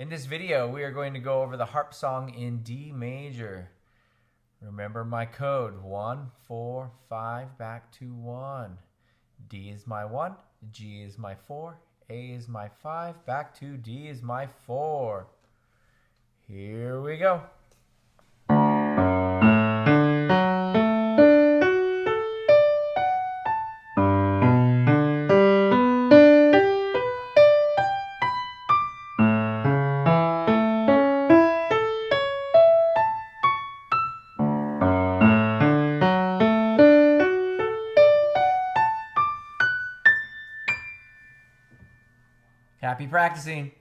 In this video, we are going to go over the harp song in D major. Remember my code, 1, 4, 5, back to 1. D is my 1, G is my 4, A is my 5, back to D is my 4. Here we go. Happy practicing.